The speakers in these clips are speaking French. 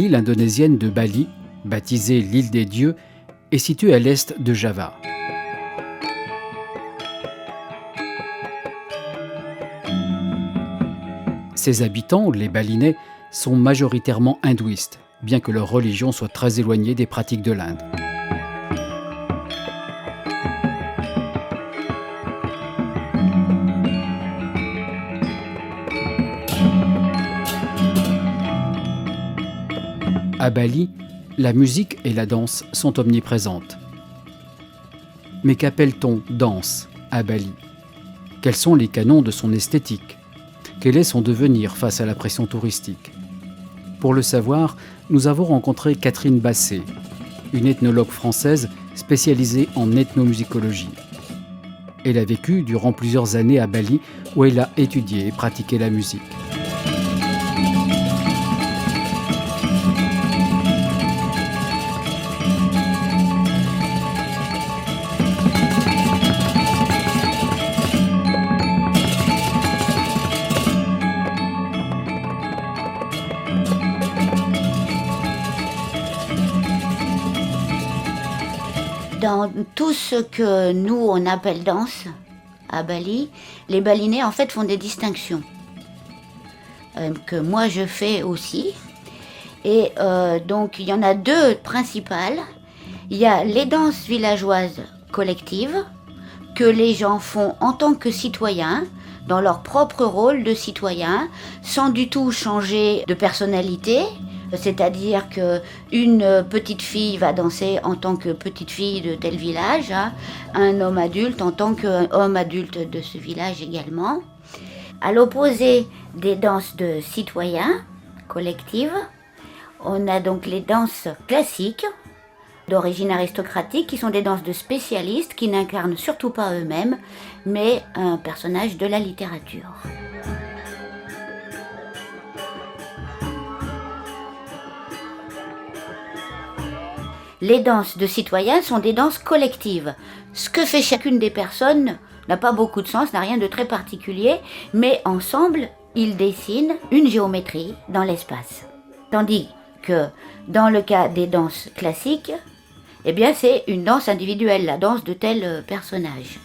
L'île indonésienne de Bali, baptisée l'île des dieux, est située à l'est de Java. Ses habitants, les Balinais, sont majoritairement hindouistes, bien que leur religion soit très éloignée des pratiques de l'Inde. À Bali, la musique et la danse sont omniprésentes. Mais qu'appelle-t-on danse à Bali? Quels sont les canons de son esthétique? Quel est son devenir face à la pression touristique? Pour le savoir, nous avons rencontré Catherine Basset, une ethnologue française spécialisée en ethnomusicologie. Elle a vécu durant plusieurs années à Bali, où elle a étudié et pratiqué la musique. Dans tout ce que nous, on appelle danse à Bali, les Balinais, en fait, font des distinctions. Que moi, je fais aussi. Et donc, il y en a deux principales. Il y a les danses villageoises collectives, que les gens font en tant que citoyens, dans leur propre rôle de citoyen, sans du tout changer de personnalité. C'est-à-dire qu'une petite fille va danser en tant que petite fille de tel village, un homme adulte en tant qu'homme adulte de ce village également. À l'opposé des danses de citoyens collectives, on a donc les danses classiques d'origine aristocratique qui sont des danses de spécialistes qui n'incarnent surtout pas eux-mêmes, mais un personnage de la littérature. Les danses de citoyens sont des danses collectives. Ce que fait chacune des personnes n'a pas beaucoup de sens, n'a rien de très particulier, mais ensemble, ils dessinent une géométrie dans l'espace. Tandis que dans le cas des danses classiques, eh bien c'est une danse individuelle, la danse de tel personnage.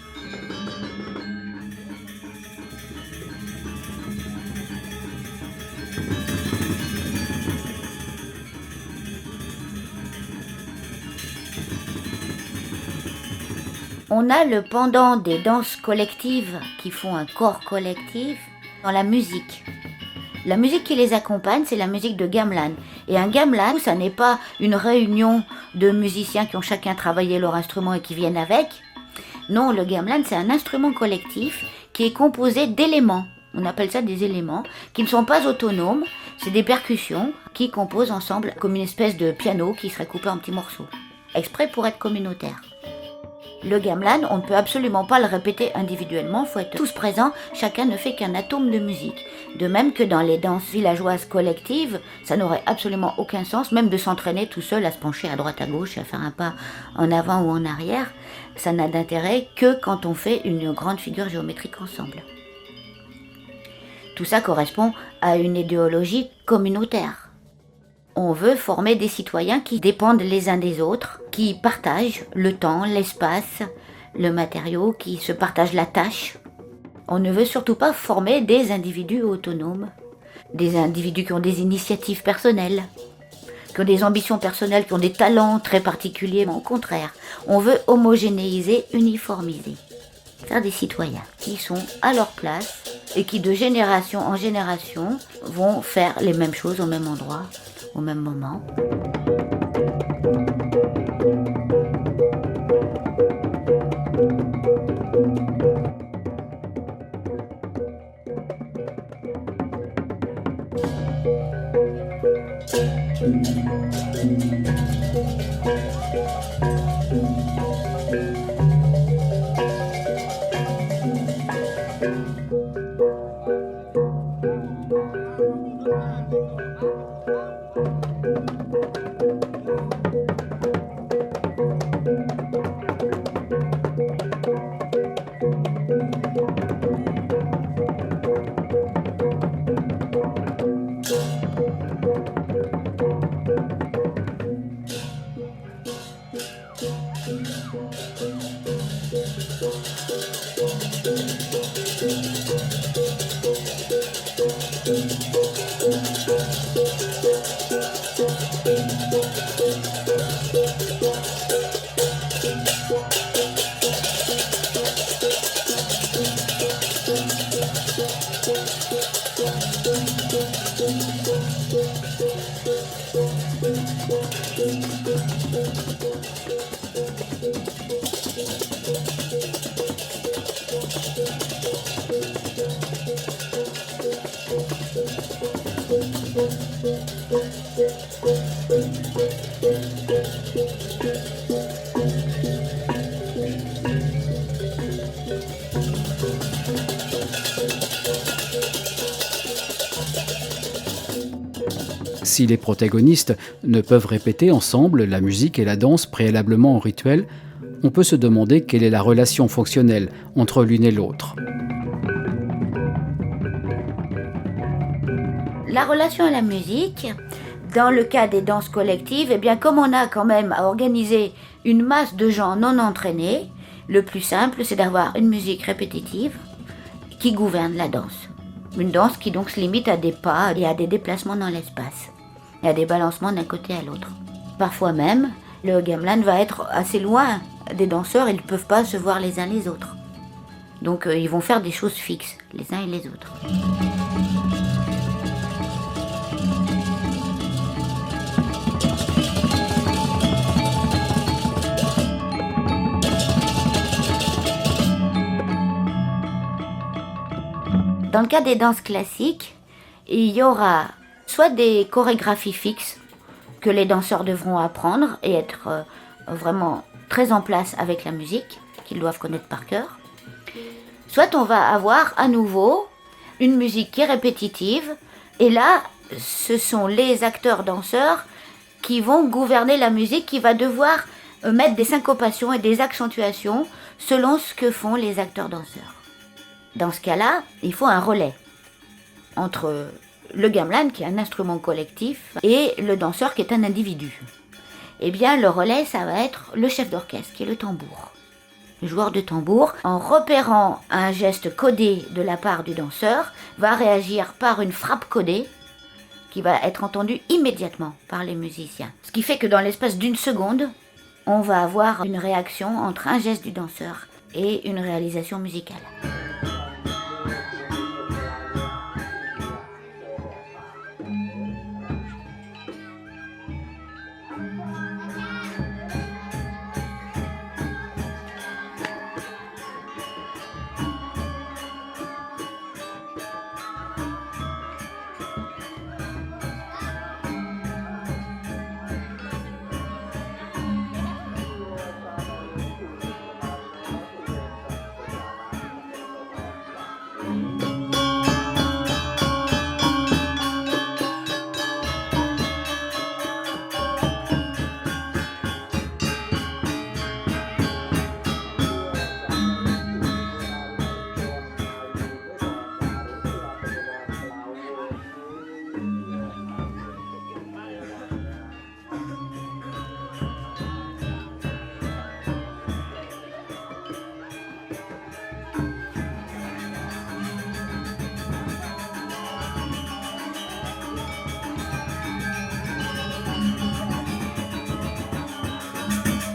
On a le pendant des danses collectives qui font un corps collectif dans la musique. La musique qui les accompagne, c'est la musique de gamelan. Et un gamelan, ça n'est pas une réunion de musiciens qui ont chacun travaillé leur instrument et qui viennent avec. Non, le gamelan, c'est un instrument collectif qui est composé d'éléments. On appelle ça des éléments qui ne sont pas autonomes. C'est des percussions qui composent ensemble comme une espèce de piano qui serait coupé en petits morceaux, exprès pour être communautaire. Le gamelan, on ne peut absolument pas le répéter individuellement, il faut être tous présents, chacun ne fait qu'un atome de musique. De même que dans les danses villageoises collectives, ça n'aurait absolument aucun sens, même de s'entraîner tout seul à se pencher à droite à gauche, à faire un pas en avant ou en arrière. Ça n'a d'intérêt que quand on fait une grande figure géométrique ensemble. Tout ça correspond à une idéologie communautaire. On veut former des citoyens qui dépendent les uns des autres, qui partagent le temps, l'espace, le matériau, qui se partagent la tâche. On ne veut surtout pas former des individus autonomes, des individus qui ont des initiatives personnelles, qui ont des ambitions personnelles, qui ont des talents très particuliers. Au contraire, on veut homogénéiser, uniformiser. Faire des citoyens qui sont à leur place et qui de génération en génération vont faire les mêmes choses au même endroit, au même moment. Si les protagonistes ne peuvent répéter ensemble la musique et la danse préalablement au rituel, on peut se demander quelle est la relation fonctionnelle entre l'une et l'autre. La relation à la musique, dans le cas des danses collectives, eh bien, comme on a quand même à organiser une masse de gens non entraînés, le plus simple, c'est d'avoir une musique répétitive qui gouverne la danse. Une danse qui donc se limite à des pas et à des déplacements dans l'espace, et à des balancements d'un côté à l'autre. Parfois même, le gamelan va être assez loin des danseurs, ils ne peuvent pas se voir les uns les autres. Donc ils vont faire des choses fixes, les uns et les autres. Dans le cas des danses classiques, il y aura soit des chorégraphies fixes que les danseurs devront apprendre et être vraiment très en place avec la musique, qu'ils doivent connaître par cœur. Soit on va avoir à nouveau une musique qui est répétitive, et là, ce sont les acteurs-danseurs qui vont gouverner la musique, qui va devoir mettre des syncopations et des accentuations selon ce que font les acteurs-danseurs. Dans ce cas-là, il faut un relais entre le gamelan, qui est un instrument collectif, et le danseur, qui est un individu. Eh bien, le relais, ça va être le chef d'orchestre, qui est le tambour. Le joueur de tambour, en repérant un geste codé de la part du danseur, va réagir par une frappe codée, qui va être entendue immédiatement par les musiciens. Ce qui fait que dans l'espace d'une seconde, on va avoir une réaction entre un geste du danseur et une réalisation musicale.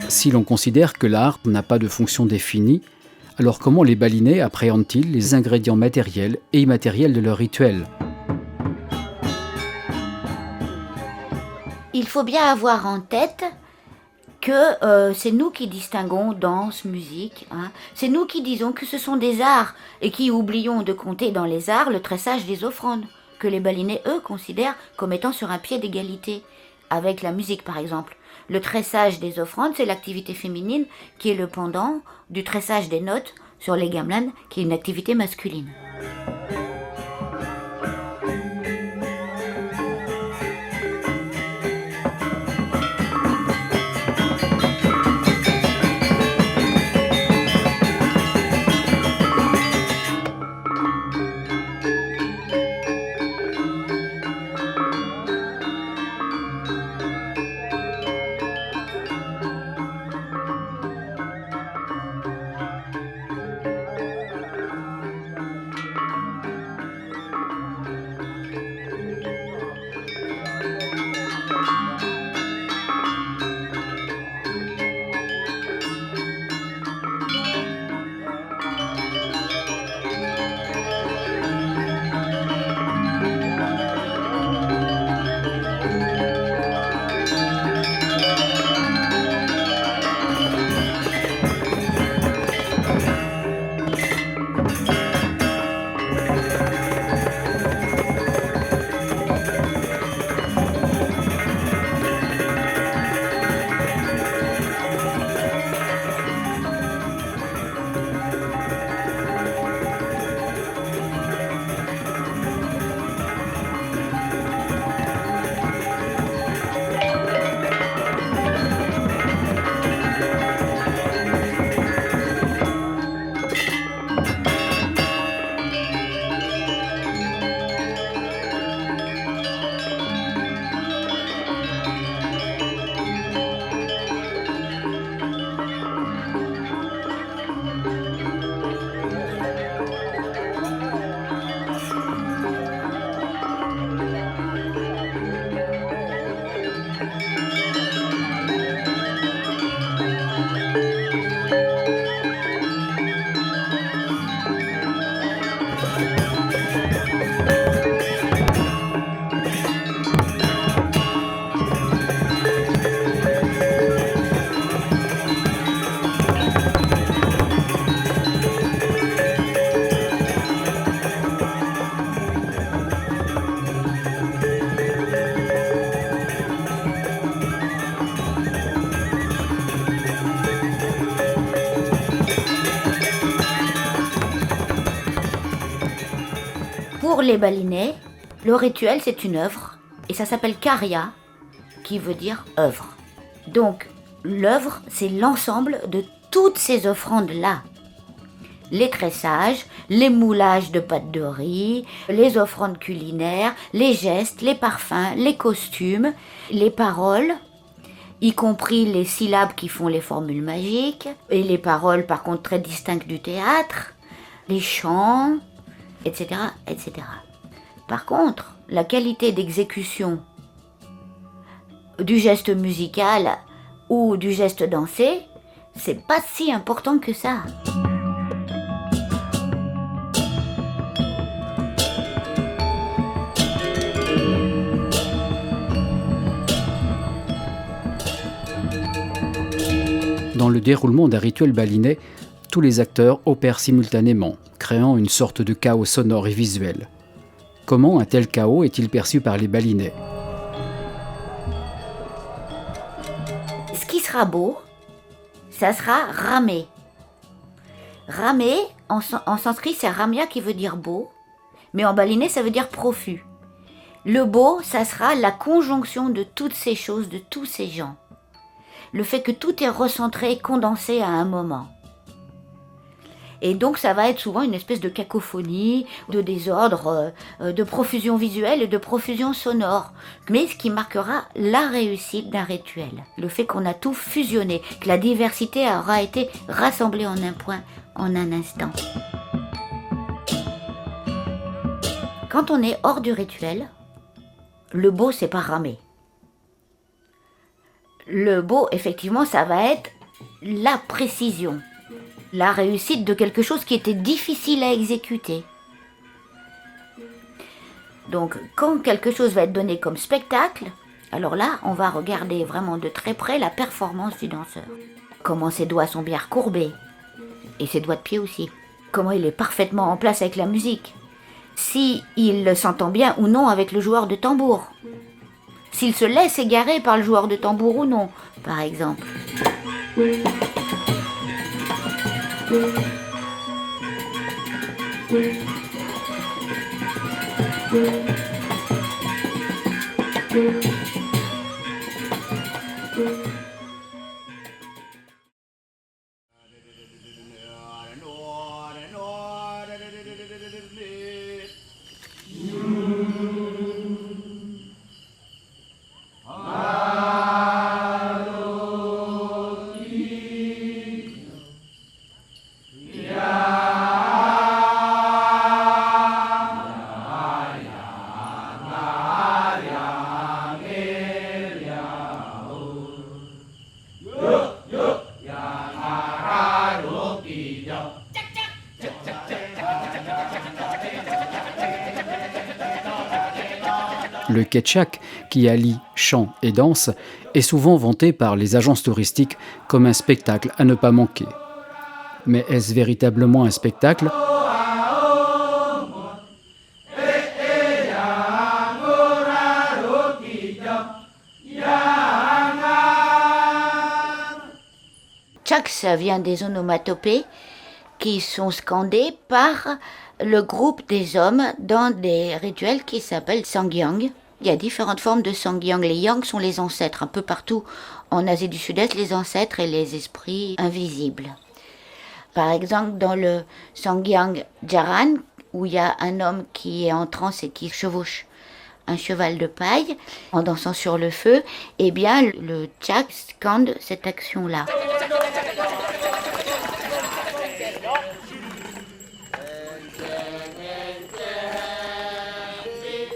Si l'on considère que la harpe n'a pas de fonction définie, alors comment les balinais appréhendent-ils les ingrédients matériels et immatériels de leur rituel ? Il faut bien avoir en tête que c'est nous qui distinguons danse, musique. C'est nous qui disons que ce sont des arts et qui oublions de compter dans les arts le tressage des offrandes, que les balinais, eux, considèrent comme étant sur un pied d'égalité avec la musique, par exemple. Le tressage des offrandes, c'est l'activité féminine qui est le pendant du tressage des notes sur les gamelans, qui est une activité masculine. Pour les Balinais, le rituel c'est une œuvre et ça s'appelle karya, qui veut dire œuvre. Donc l'œuvre c'est l'ensemble de toutes ces offrandes-là. Les tressages, les moulages de pâtes de riz, les offrandes culinaires, les gestes, les parfums, les costumes, les paroles, y compris les syllabes qui font les formules magiques, et les paroles par contre très distinctes du théâtre, les chants, etc., etc. Par contre, la qualité d'exécution du geste musical ou du geste dansé, c'est pas si important que ça. Dans le déroulement d'un rituel balinais, tous les acteurs opèrent simultanément, créant une sorte de chaos sonore et visuel. Comment un tel chaos est-il perçu par les Balinais ? Ce qui sera beau, ça sera ramé. Ramé, en sanskrit, c'est ramya qui veut dire beau, mais en balinais, ça veut dire profus. Le beau, ça sera la conjonction de toutes ces choses, de tous ces gens. Le fait que tout est recentré, condensé à un moment. Et donc ça va être souvent une espèce de cacophonie, de désordre, de profusion visuelle et de profusion sonore. Mais ce qui marquera la réussite d'un rituel. Le fait qu'on a tout fusionné, que la diversité aura été rassemblée en un point, en un instant. Quand on est hors du rituel, le beau c'est pas ramé. Le beau, effectivement, ça va être la précision, la réussite de quelque chose qui était difficile à exécuter. Donc, quand quelque chose va être donné comme spectacle, alors là, on va regarder vraiment de très près la performance du danseur. Comment ses doigts sont bien recourbés, et ses doigts de pied aussi. Comment il est parfaitement en place avec la musique. Si il s'entend bien ou non avec le joueur de tambour. S'il se laisse égarer par le joueur de tambour ou non, par exemple. Le ketchak, qui allie chant et danse, est souvent vanté par les agences touristiques comme un spectacle à ne pas manquer. Mais est-ce véritablement un spectacle ? Tchak, ça vient des onomatopées qui sont scandées par le groupe des hommes dans des rituels qui s'appellent sangyang. Il y a différentes formes de sangyang. Les yang sont les ancêtres. Un peu partout en Asie du Sud-Est, les ancêtres et les esprits invisibles. Par exemple, dans le sangyang jaran, où il y a un homme qui est en transe et qui chevauche un cheval de paille en dansant sur le feu, eh bien, le tchak scande cette action-là.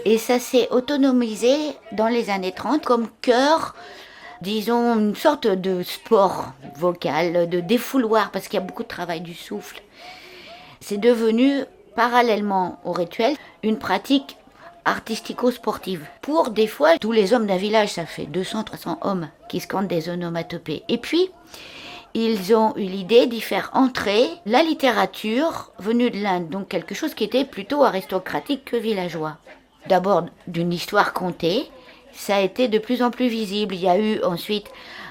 Et ça s'est autonomisé dans les années 30 comme chœur, disons, une sorte de sport vocal, de défouloir, parce qu'il y a beaucoup de travail du souffle. C'est devenu, parallèlement au rituel, une pratique artistico-sportive. Pour des fois, tous les hommes d'un village, ça fait 200-300 hommes qui scandent des onomatopées. Et puis, ils ont eu l'idée d'y faire entrer la littérature venue de l'Inde, donc quelque chose qui était plutôt aristocratique que villageois. D'abord d'une histoire contée, ça a été de plus en plus visible. Il y a eu ensuite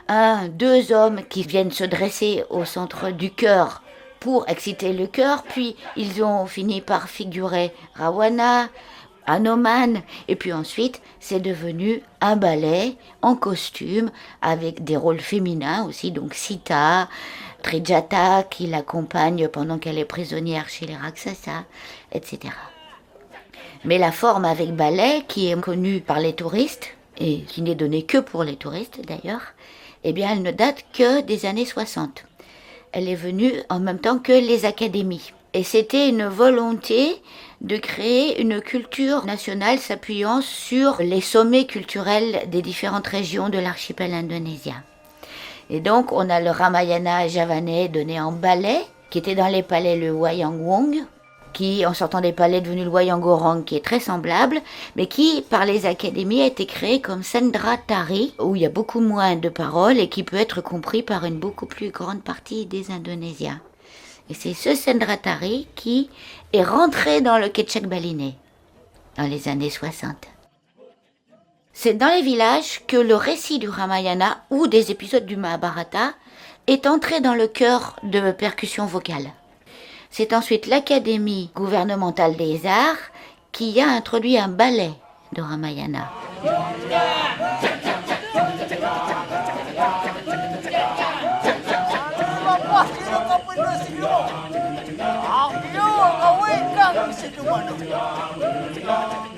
2 hommes qui viennent se dresser au centre du chœur pour exciter le cœur, puis ils ont fini par figurer Rawana, Hanuman, et puis ensuite c'est devenu un ballet en costume avec des rôles féminins aussi, donc Sita, Trijata qui l'accompagne pendant qu'elle est prisonnière chez les Rakshasas, etc. Mais la forme avec ballet, qui est connue par les touristes, et qui n'est donnée que pour les touristes d'ailleurs, eh bien elle ne date que des années 60. Elle est venue en même temps que les académies. Et c'était une volonté de créer une culture nationale s'appuyant sur les sommets culturels des différentes régions de l'archipel indonésien. Et donc on a le Ramayana javanais donné en ballet, qui était dans les palais le Wayang Wong, qui en sortant des palais est devenu le Wayang Orang, qui est très semblable, mais qui par les académies a été créé comme Sendratari, où il y a beaucoup moins de paroles et qui peut être compris par une beaucoup plus grande partie des Indonésiens. Et c'est ce Sendratari qui est rentré dans le Kecak balinais dans les années 60. C'est dans les villages que le récit du Ramayana ou des épisodes du Mahabharata est entré dans le cœur de percussion vocale. C'est ensuite l'Académie gouvernementale des arts qui a introduit un ballet de Ramayana.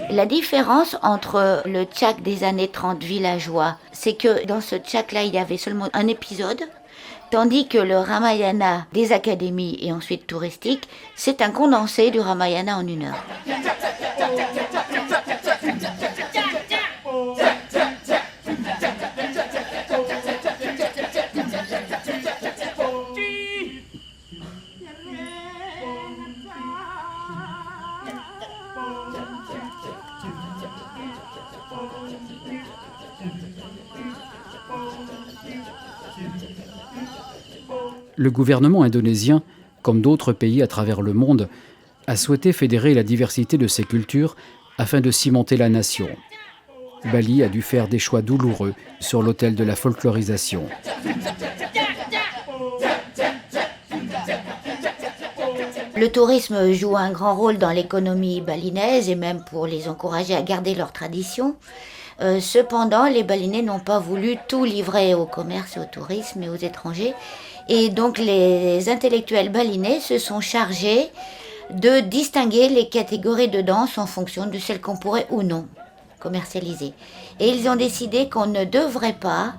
La différence entre le tchak des années 30 villageois, c'est que dans ce tchak-là, il y avait seulement un épisode, tandis que le Ramayana des académies et ensuite touristique, c'est un condensé du Ramayana en 1 heure. Le gouvernement indonésien, comme d'autres pays à travers le monde, a souhaité fédérer la diversité de ses cultures afin de cimenter la nation. Bali a dû faire des choix douloureux sur l'autel de la folklorisation. Le tourisme joue un grand rôle dans l'économie balinaise et même pour les encourager à garder leurs traditions. Cependant, les Balinais n'ont pas voulu tout livrer au commerce et au tourisme et aux étrangers. Et donc les intellectuels balinais se sont chargés de distinguer les catégories de danse en fonction de celles qu'on pourrait ou non commercialiser. Et ils ont décidé qu'on ne devrait pas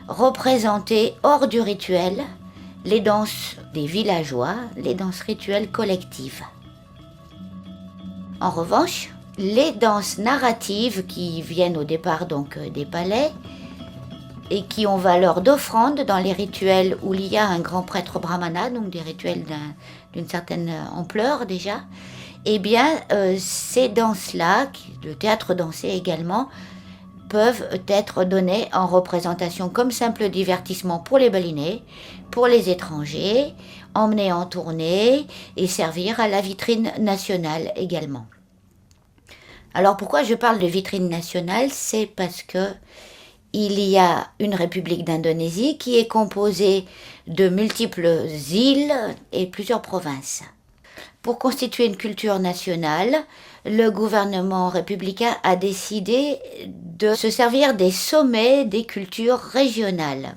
représenter hors du rituel les danses des villageois, les danses rituelles collectives. En revanche, les danses narratives qui viennent au départ donc des palais et qui ont valeur d'offrande dans les rituels où il y a un grand prêtre brahmana, donc des rituels d'une certaine ampleur déjà, eh bien ces danses-là, le théâtre dansé également, peuvent être données en représentation comme simple divertissement pour les Balinais, pour les étrangers, emmenés en tournée et servir à la vitrine nationale également. Alors pourquoi je parle de vitrine nationale? C'est parce que il y a une République d'Indonésie qui est composée de multiples îles et plusieurs provinces. Pour constituer une culture nationale, le gouvernement républicain a décidé de se servir des sommets des cultures régionales.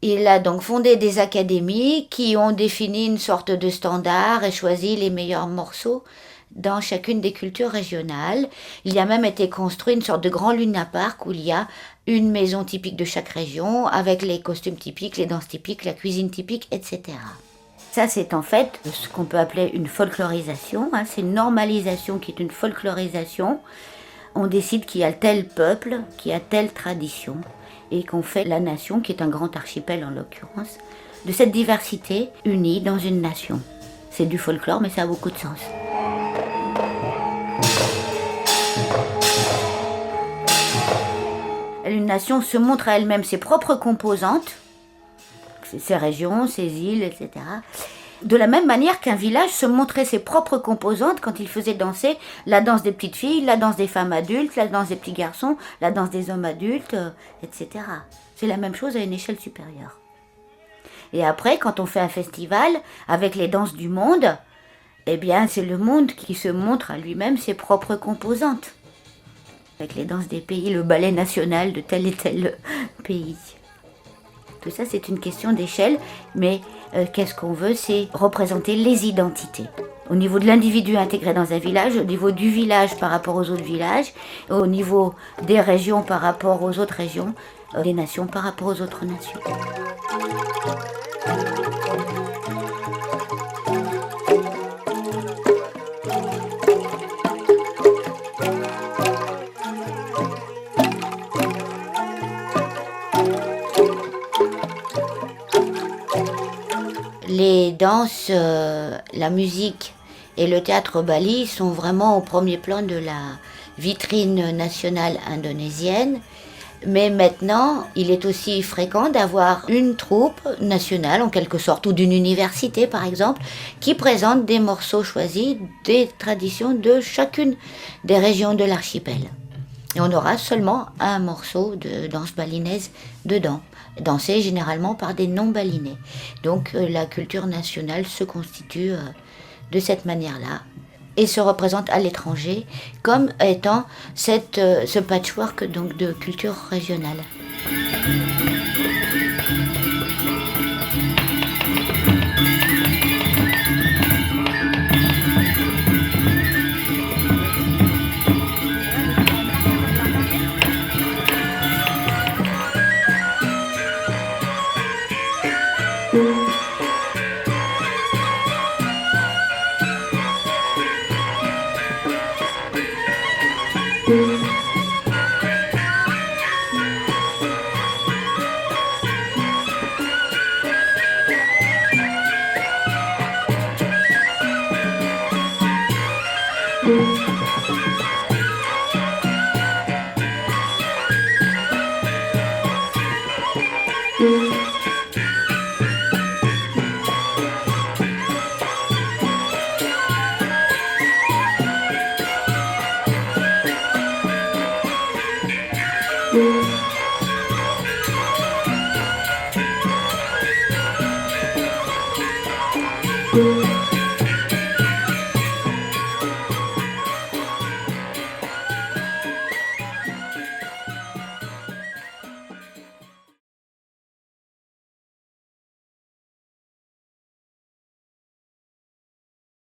Il a donc fondé des académies qui ont défini une sorte de standard et choisi les meilleurs morceaux dans chacune des cultures régionales. Il y a même été construit une sorte de grand Luna Park où il y a une maison typique de chaque région avec les costumes typiques, les danses typiques, la cuisine typique, etc. Ça, c'est en fait ce qu'on peut appeler une folklorisation. C'est une normalisation qui est une folklorisation. On décide qu'il y a tel peuple, qu'il y a telle tradition et qu'on fait la nation, qui est un grand archipel en l'occurrence, de cette diversité unie dans une nation. C'est du folklore, mais ça a beaucoup de sens. Une nation se montre à elle-même ses propres composantes, ses régions, ses îles, etc. De la même manière qu'un village se montrait ses propres composantes quand il faisait danser la danse des petites filles, la danse des femmes adultes, la danse des petits garçons, la danse des hommes adultes, etc. C'est la même chose à une échelle supérieure. Et après, quand on fait un festival avec les danses du monde, eh bien, c'est le monde qui se montre à lui-même ses propres composantes. Avec les danses des pays, le ballet national de tel et tel pays. Tout ça, c'est une question d'échelle, mais qu'est-ce qu'on veut? C'est représenter les identités. Au niveau de l'individu intégré dans un village, au niveau du village par rapport aux autres villages, au niveau des régions par rapport aux autres régions, des nations par rapport aux autres nations. Les danses, la musique et le théâtre Bali sont vraiment au premier plan de la vitrine nationale indonésienne. Mais maintenant, il est aussi fréquent d'avoir une troupe nationale, en quelque sorte, ou d'une université, par exemple, qui présente des morceaux choisis des traditions de chacune des régions de l'archipel. Et on aura seulement un morceau de danse balinaise dedans, dansé généralement par des non-balinais. Donc la culture nationale se constitue de cette manière-là et se représente à l'étranger comme étant ce patchwork donc, de culture régionale.